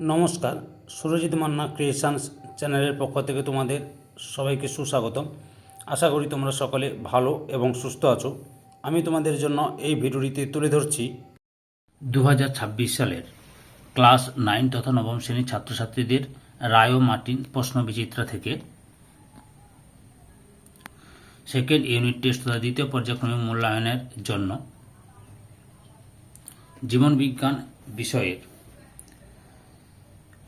নমস্কার, সুরজিৎ মান্না ক্রিয়েশনস চ্যানেলের পক্ষ থেকে তোমাদের সবাইকে সুস্বাগতম। আশা করি তোমরা সকলে ভালো এবং সুস্থ আছো। আমি তোমাদের জন্য এই ভিডিওটিতে তুলে ধরছি 2026 সালের ক্লাস 9 তথা নবম শ্রেণীর ছাত্রছাত্রীদের রায় ও মার্টিন প্রশ্ন বিচিত্রা থেকে সেকেন্ড ইউনিট টেস্ট তথা দ্বিতীয় পর্যায়ক্রমিক মূল্যায়নের জন্য জীবন বিজ্ঞান বিষয়ের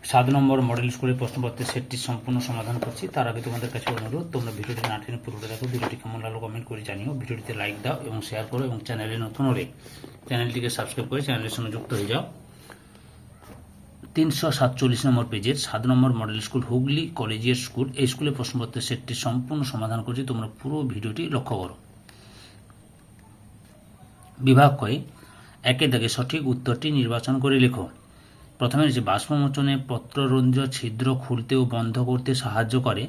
7 নম্বর মডেল স্কুলের প্রশ্নপত্রের সেটটি সম্পূর্ণ সমাধান করছি। তার আগে তোমাদের কাছে অনুরোধ, তোমরা ভিডিওটি না টেনে পুরোটা দেখো। ভিডিওটি কেমন লাগলো কমেন্ট করে জানিও, ভিডিওটিতে লাইক দাও এবং শেয়ার করো এবং চ্যানেলে নতুন হলে চ্যানেলটিকে সাবস্ক্রাইব করে চ্যানেলের সঙ্গে যুক্ত হয়ে যাও। 347 নম্বর পেজের 7 নম্বর model school Hooghly collegiate school, এই স্কুলের প্রশ্নপত্রের সেটটি সম্পূর্ণ সমাধান করছি। তোমরা পুরো ভিডিওটি লক্ষ্য করো। বিভাগ কয়ে একে দাগে সঠিক উত্তরটি নির্বাচন করে লেখো। প্রথমে রয়েছে বাষ্পমোচনে পত্ররন্ধ্র ছিদ্র খুলতে ও বন্ধ করতে সাহায্য করে।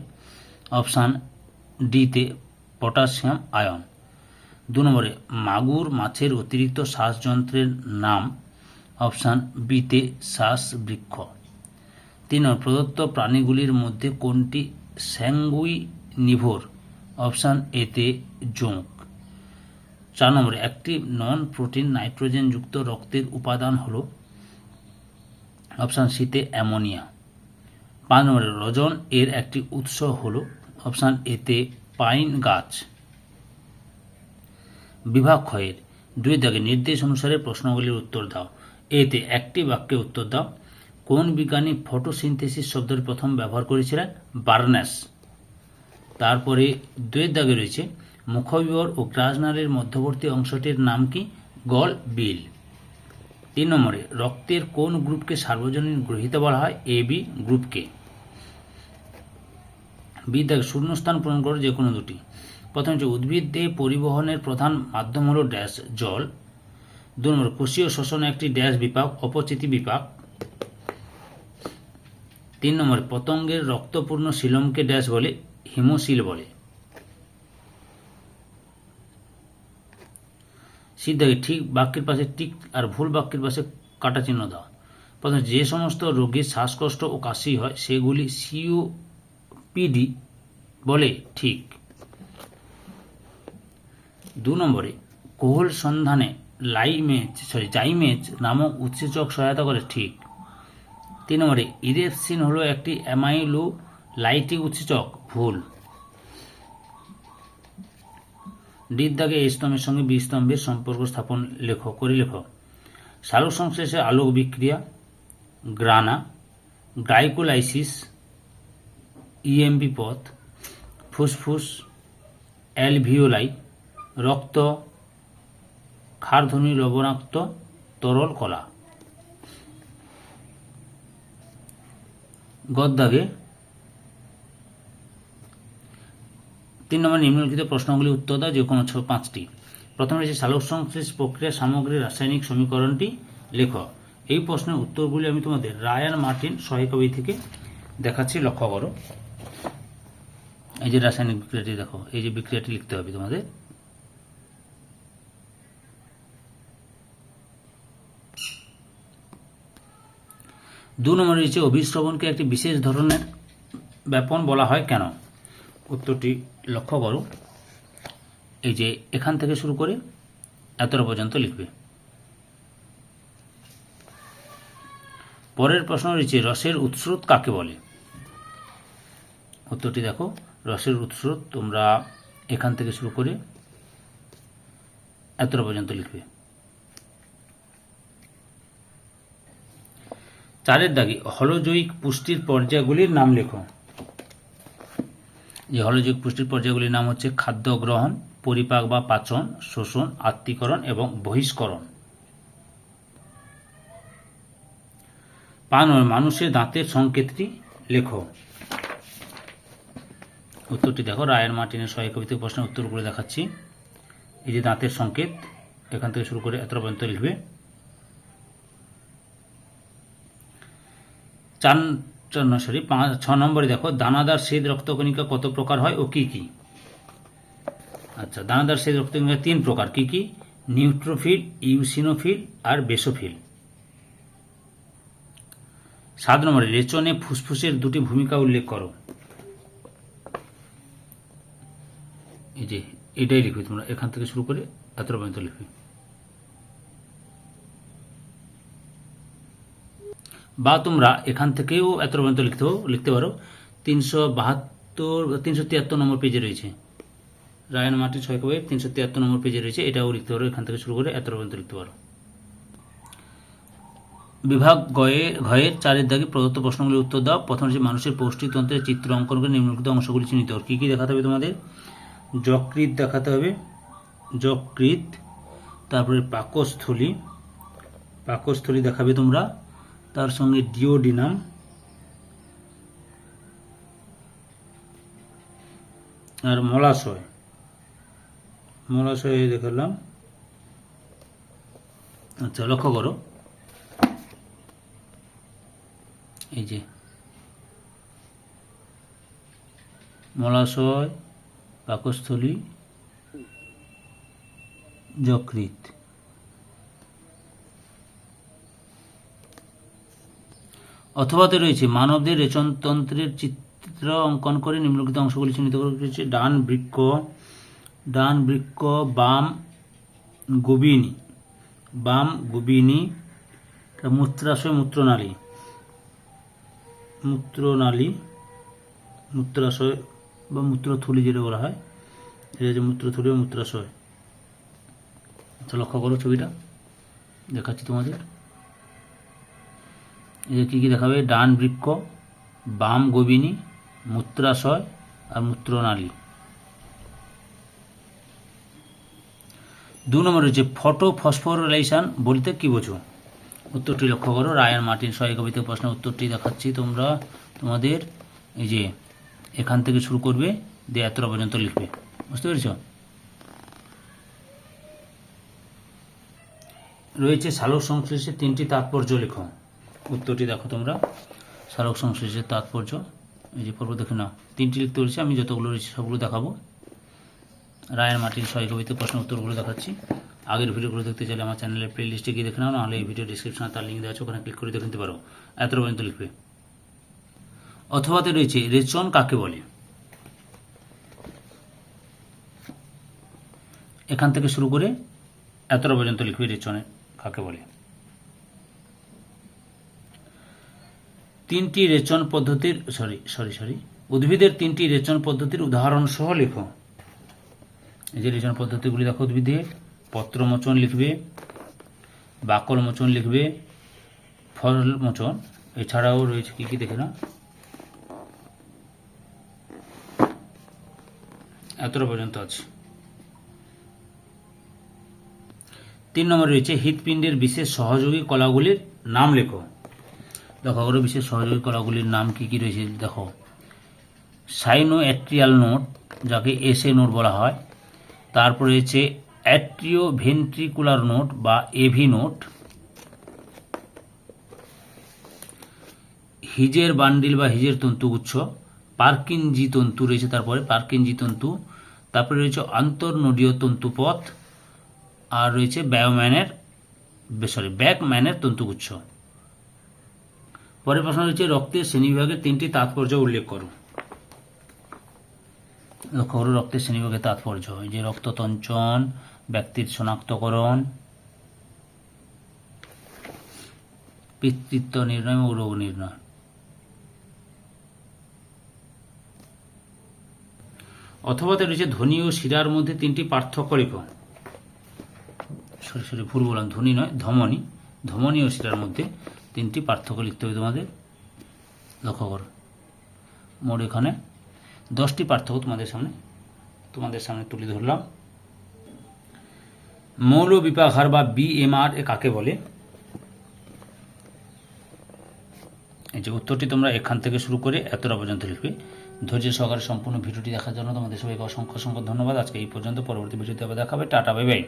অপশান ডিতে পটাশিয়াম আয়ন। 2 নম্বরে মাগুর মাছের অতিরিক্ত শ্বাসযন্ত্রের নাম। অপশান বিতে শ্বাসবৃক্ষ। 3 নম্বর প্রদত্ত প্রাণীগুলির মধ্যে কোনটি স্যাঙ্গুইনিভোর। অপশান এতে জোঁক। 4 নম্বরে একটি নন প্রোটিন নাইট্রোজেনযুক্ত রক্তের উপাদান হল। অপশান সিতে অ্যামোনিয়া। 5 নম্বরে রজন এর একটি উৎস হল। অপশান এতে পাইন গাছ। বিভাগ ক্ষয়ের 2 দাগে নির্দেশ অনুসারে প্রশ্নগুলির উত্তর দাও। এতে একটি বাক্যে উত্তর দাও। কোন বিজ্ঞানী ফটোসিনথেসিস শব্দের প্রথম ব্যবহার করেছিলেন? বার্নেস। তারপরে 2 দাগে রয়েছে মুখবিবর ও গ্রাজনালীর মধ্যবর্তী অংশটির নাম কি? গল বিল। 3 নম্বরে রক্তের কোন গ্রুপকে সার্বজনীন গ্রহীতা বলা হয়? এ বি গ্রুপকে। বি দাগে শূন্যস্থান পূরণ করো যে কোনো দুটি। প্রথম হচ্ছে উদ্ভিদ দেহে পরিবহনের প্রধান মাধ্যম হল ড্যাশ জল। 2 নম্বর কোষীয় শ্বসনে একটি ড্যাশ বিপাক অপচিতি বিপাক। 3 নম্বরে পতঙ্গের রক্তপূর্ণ সিলমকে ড্যাশ বলে? হিমোসিল বলে। সিদ্ধাকে ঠিক বাক্যের পাশে টিক আর ভুল বাক্যের পাশে কাটা চিহ্ন দাও। প্রথমে যে সমস্ত রোগীর শ্বাসকষ্ট ও কাশি হয় সেগুলি সিওপিডি বলে? ঠিক। 2 নম্বরে কোহল সন্ধানে জাইমেজ নামক উৎসেচক সহায়তা করে? ঠিক। 3 নম্বরে ইরেপসিন হলো একটি অ্যামাইলোলাইটিক উৎসেচক? ভুল। ডির দাগে এ স্তম্ভের সঙ্গে বি স্তম্ভের সম্পর্ক স্থাপন লেখো। সালোক সংশ্লেষে আলোক বিক্রিয়া, গ্রানা, গ্লাইকোলাইসিস, ইএমবি পথ, ফুসফুস, অ্যালভিওলাই, রক্ত, ক্ষারধর্মী লবণাক্ত তরল কলা। গদ্দাগে 3 নম্বর নিম্নলিখিত প্রশ্নগুলি উত্তর দাও যে কোনো 5টি। প্রথমে রয়েছে সালোক সংশ্লেষ প্রক্রিয়া সামগ্রীর রাসায়নিক সমীকরণটি লেখো। এই প্রশ্নের উত্তরগুলি আমি তোমাদের রায়ান মার্টিন সহায়িকা বই থেকে দেখাচ্ছি, লক্ষ্য করো। এই যে রাসায়নিক বিক্রিয়াটি দেখো, এই যে বিক্রিয়াটি লিখতে হবে তোমাদের। দু নম্বরে রয়েছে অভিশ্রবণকে একটি বিশেষ ধরনের ব্যাপন বলা হয় কেন? উত্তরটি লক্ষ্য করো। এই যে এখান থেকে শুরু করে এতটা পর্যন্ত লিখবে। পরের প্রশ্ন রয়েছে রসের উৎস্রোত কাকে বলে? উত্তরটি দেখো, রসের উৎস্রোত তোমরা এখান থেকে শুরু করে এতটা পর্যন্ত লিখবে। 4 দাগে হলজৈবিক পুষ্টির পর্যায়গুলির নাম লেখো। যে হলজৈবিক পুষ্টির পর্যায়গুলির নাম হচ্ছে খাদ্য গ্রহণ, পরিপাক বা পাচন, শোষণ, আত্তীকরণ এবং বহিষ্করণ। 5 মানুষের দাঁতের সংকেতটি লেখো। উত্তরটি দেখো, রায়ান মার্টিনের সহায়িকা ভিত্তিক প্রশ্নের উত্তরগুলো দেখাচ্ছি। এই যে দাঁতের সংকেত, এখান থেকে শুরু করে এতটা পর্যন্ত লিখবে। 6 নম্বরে দেখো দানাদার শ্বেত রক্তকণিকা কত প্রকার হয় ও কি কি? আচ্ছা, দানাদার শ্বেত রক্তকণিকা 3 প্রকার। কি কি? নিউট্রোফিল, ইউসিনোফিল আর বেসোফিল। 7 নম্বরে রেচনে ফুসফুসের দুটি ভূমিকা উল্লেখ করো। এই যে এটাই লিখবে তোমরা, এখান থেকে শুরু করে এতটা পর্যন্ত লিখবে। বা তোমরা এখান থেকেও এতটা পর্যন্ত লিখতে পারো। 373 নম্বর পেজে রয়েছে, রায়ান মার্টিন সহায়িকা বই 373 নম্বর পেজে রয়েছে, এটাও লিখতে পারো। এখান থেকে শুরু করে এতটা পর্যন্ত লিখতে পারো। বিভাগ ঘয়ের 4 দাগে প্রদত্ত প্রশ্নগুলির উত্তর দাও। প্রথম হচ্ছে মানুষের পৌষ্টিতন্ত্রের চিত্র অঙ্কন করে নিম্নলিখিত অংশগুলি চিহ্নিত করো। কী কী দেখাতে হবে তোমাদের? যকৃৎ দেখাতে হবে, যকৃৎ, তারপরে পাকস্থলী দেখাবে তোমরা, তার সঙ্গে ডিওডিনাম, আর মলাশয় দেখালাম। আচ্ছা, লক্ষ্য করো, এই যে মলাশয়, পাকস্থলী, যকৃৎ। অথবাতে রয়েছে মানবদের রেচনতন্ত্রের চিত্র অঙ্কন করে নিম্নলিখিত অংশগুলি চিহ্নিত করা হয়েছে। ডান বৃক্ক, বাম গুবিনী, মূত্রাশয়, মূত্রাশয় বা মূত্রথলি যেটা বলা হয়, এটা হচ্ছে মূত্রথলি বা মূত্রাশয়। আচ্ছা, লক্ষ্য করো ছবিটা দেখাচ্ছি তোমাদের। এই কী কী দেখাবে? ডান বৃক্ক, বাম গোবিনী, মূত্রাশয় আর মূত্রনালী। 2 নম্বর হচ্ছে ফটোফসফোরাইলেশন বলতে কি বোঝো? উত্তরটি লক্ষ্য করো, রায়ান মার্টিন সহায়িকা বইতে প্রশ্নের উত্তরটি দেখাচ্ছি তোমাদের। এই যে এখান থেকে শুরু করবে, দিয়ে এতটা পর্যন্ত লিখবে। বুঝতে পেরেছ? রয়েছে সালোক সংশ্লেষের 3টি তাৎপর্য লেখো। উত্তরটি দেখো তোমরা, সালোক সংশ্লেষের তাৎপর্য। এই যে পর্ব দেখে নাও, 3টি লিখতে বলেছি, আমি যতগুলো রয়েছে সবগুলো দেখাবো। রায়ান মার্টিন সহায়িকা বইতে প্রশ্ন উত্তরগুলো দেখাচ্ছি। আগের ভিডিওগুলো দেখতে চাইলে আমার চ্যানেলের প্লে লিস্টে গিয়ে দেখে নাও, নাহলে এই ভিডিও ডিসক্রিপশনে তার লিঙ্ক দেওয়া আছে, ওখানে ক্লিক করে দেখে নিতে পারো। এতটা পর্যন্ত লিখবে। অথবাতে রয়েছে রেচন কাকে বলে? এখান থেকে শুরু করে এতটা পর্যন্ত লিখবে, রেচনে কাকে বলে। 3টি রেচন পদ্ধতির উদ্ভিদের 3টি রেচন পদ্ধতির উদাহরণ সহ লেখো। এই যে রেচন পদ্ধতিগুলি দেখো, উদ্ভিদের পত্রমোচন লিখবে, বাকল মোচন লিখবে, ফল মোচন। এছাড়াও রয়েছে কি কি দেখে না, এতটা পর্যন্ত আছে। 3 নম্বরে রয়েছে হৃৎপিণ্ডের বিশেষ সহযোগী কলাগুলির নাম লেখো। দেখো, আরও বিশেষ সহযোগী কলাগুলির নাম কি কি রয়েছে দেখো। সাইনোঅ্যাট্রিয়াল নোড, যাকে এসএ নোড বলা হয়। তারপরে রয়েছে অ্যাট্রিওভেন্ট্রিকুলার নোড বা এভি নোড। হিজের বান্ডিল বা হিজের তন্তুগুচ্ছ। পার্কিনজি তন্তু রয়েছে, তারপরে পার্কিনজি তন্তু। তারপরে রয়েছে আন্তঃনোডীয় তন্তুপথ, আর রয়েছে ব্যাকম্যানের তন্তুগুচ্ছ। পরের প্রশ্ন রয়েছে রক্তের শ্রেণীবিভাগের 3টি তাৎপর্য উল্লেখ করো। লক্ষ্য করো, রক্তের শ্রেণীবিভাগের তাৎপর্য। এই যে রক্ততঞ্চন, ব্যক্তির শনাক্তকরণ, পিতৃত্ব নির্ণয় ও রোগ নির্ণয়। অথবাতে রয়েছে ধ্বনি ও শিরার মধ্যে 3টি পার্থক্য লেখো। ভুল বললাম, ধ্বনি নয়, ধমনী ও শিরার মধ্যে 3টি পার্থক্য লিখতে হবে তোমাদের। লক্ষ্য করো, মোট এখানে 10টি পার্থক্য তোমাদের সামনে তুলে ধরলাম। মৌল বিপাক হার বা বিএমআর কাকে বলে? এই যে উত্তরটি তোমরা এখান থেকে শুরু করে এতটা পর্যন্ত লিখবে। ধৈর্য সহকারে সম্পূর্ণ ভিডিওটি দেখার জন্য তোমাদের সবাইকে অসংখ্য ধন্যবাদ। আজকে এই পর্যন্ত, পরবর্তী ভিডিওতে আবার দেখাবে। Tata, bye bye.